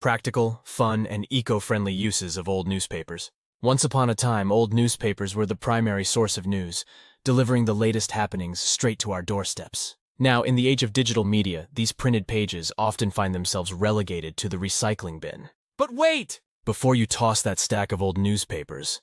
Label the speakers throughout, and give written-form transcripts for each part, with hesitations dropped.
Speaker 1: Practical, fun, and eco-friendly uses of old newspapers. Once upon a time, old newspapers were the primary source of news, delivering the latest happenings straight to our doorsteps. Now, in the age of digital media, these printed pages often find themselves relegated to the recycling bin. But wait! Before you toss that stack of old newspapers,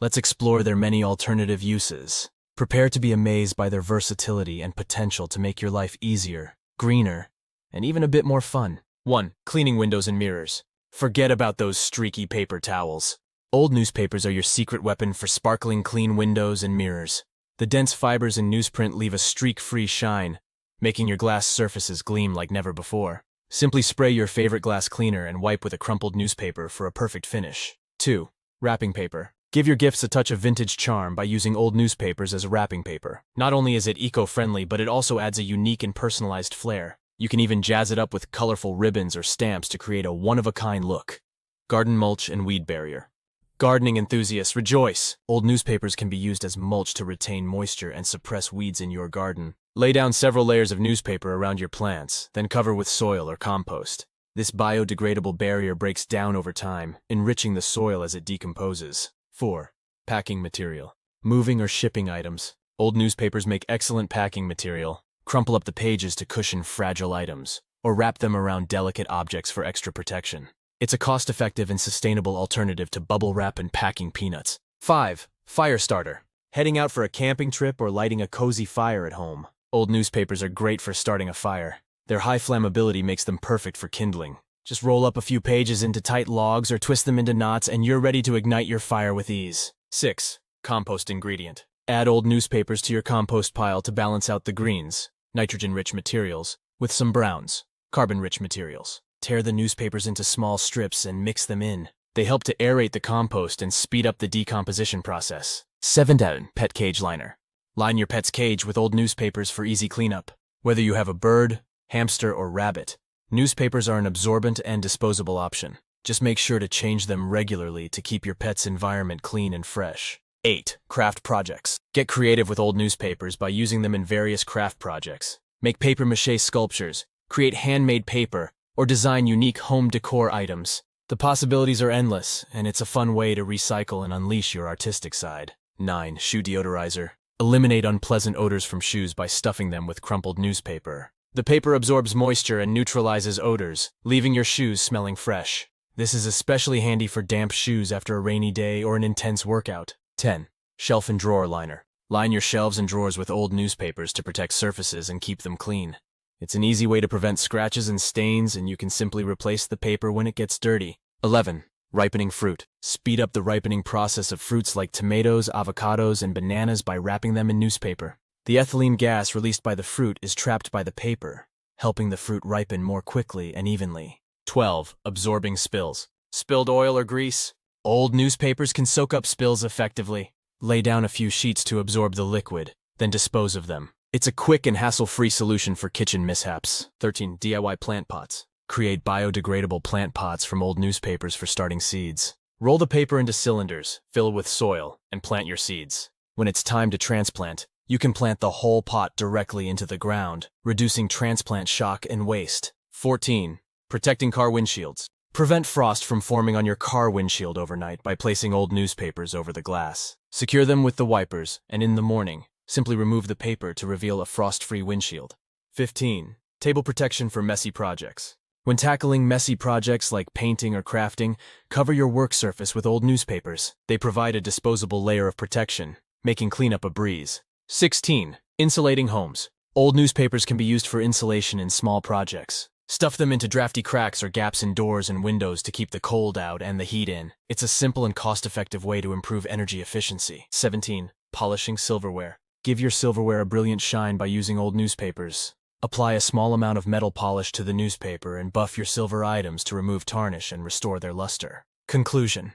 Speaker 1: let's explore their many alternative uses. Prepare to be amazed by their versatility and potential to make your life easier, greener, and even a bit more fun. 1. Cleaning windows and mirrors. Forget about those streaky paper towels. Old newspapers are your secret weapon for sparkling clean windows and mirrors. The dense fibers in newsprint leave a streak-free shine, making your glass surfaces gleam like never before. Simply spray your favorite glass cleaner and wipe with a crumpled newspaper for a perfect finish. 2. Wrapping paper. Give your gifts a touch of vintage charm by using old newspapers as wrapping paper. Not only is it eco-friendly, but it also adds a unique and personalized flair. You can even jazz it up with colorful ribbons or stamps to create a one-of-a-kind look. Garden mulch and weed barrier. Gardening enthusiasts, rejoice! Old newspapers can be used as mulch to retain moisture and suppress weeds in your garden. Lay down several layers of newspaper around your plants, then cover with soil or compost. This biodegradable barrier breaks down over time, enriching the soil as it decomposes. 4. Packing material. Moving or shipping items. Old newspapers make excellent packing material. Crumple up the pages to cushion fragile items, or wrap them around delicate objects for extra protection. It's a cost-effective and sustainable alternative to bubble wrap and packing peanuts. 5. Fire starter. Heading out for a camping trip or lighting a cozy fire at home. Old newspapers are great for starting a fire. Their high flammability makes them perfect for kindling. Just roll up a few pages into tight logs or twist them into knots and you're ready to ignite your fire with ease. 6. Compost ingredient. Add old newspapers to your compost pile to balance out the greens, nitrogen-rich materials, with some browns, carbon-rich materials. Tear the newspapers into small strips and mix them in. They help to aerate the compost and speed up the decomposition process. 7. Pet cage liner. Line your pet's cage with old newspapers for easy cleanup. Whether you have a bird, hamster, or rabbit, newspapers are an absorbent and disposable option. Just make sure to change them regularly to keep your pet's environment clean and fresh. 8. Craft projects. Get creative with old newspapers by using them in various craft projects. Make papier-mâché sculptures, create handmade paper, or design unique home decor items. The possibilities are endless, and it's a fun way to recycle and unleash your artistic side. 9. Shoe deodorizer. Eliminate unpleasant odors from shoes by stuffing them with crumpled newspaper. The paper absorbs moisture and neutralizes odors, leaving your shoes smelling fresh. This is especially handy for damp shoes after a rainy day or an intense workout. 10. Shelf and drawer liner. Line your shelves and drawers with old newspapers to protect surfaces and keep them clean. It's an easy way to prevent scratches and stains, and you can simply replace the paper when it gets dirty. 11. Ripening fruit. Speed up the ripening process of fruits like tomatoes, avocados, and bananas by wrapping them in newspaper. The ethylene gas released by the fruit is trapped by the paper, helping the fruit ripen more quickly and evenly. 12. Absorbing spills. Spilled oil or grease. Old newspapers can soak up spills effectively. Lay down a few sheets to absorb the liquid, then dispose of them. It's a quick and hassle-free solution for kitchen mishaps. 13. DIY plant pots. Create biodegradable plant pots from old newspapers for starting seeds. Roll the paper into cylinders, fill with soil, and plant your seeds. When it's time to transplant, you can plant the whole pot directly into the ground, reducing transplant shock and waste. 14. Protecting car windshields. Prevent frost from forming on your car windshield overnight by placing old newspapers over the glass. Secure them with the wipers, and in the morning, simply remove the paper to reveal a frost-free windshield. 15. Table protection for messy projects. When tackling messy projects like painting or crafting, cover your work surface with old newspapers. They provide a disposable layer of protection, making cleanup a breeze. 16. Insulating homes. Old newspapers can be used for insulation in small projects. Stuff them into drafty cracks or gaps in doors and windows to keep the cold out and the heat in. It's a simple and cost-effective way to improve energy efficiency. 17. Polishing silverware. Give your silverware a brilliant shine by using old newspapers. Apply a small amount of metal polish to the newspaper and buff your silver items to remove tarnish and restore their luster. Conclusion.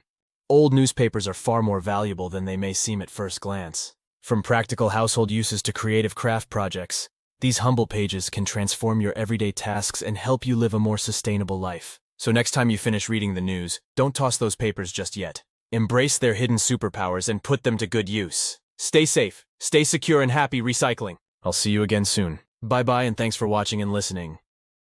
Speaker 1: Old newspapers are far more valuable than they may seem at first glance. From practical household uses to creative craft projects, these humble pages can transform your everyday tasks and help you live a more sustainable life. So next time you finish reading the news, don't toss those papers just yet. Embrace their hidden superpowers and put them to good use. Stay safe, stay secure, and happy recycling. I'll see you again soon. Bye-bye, and thanks for watching and listening.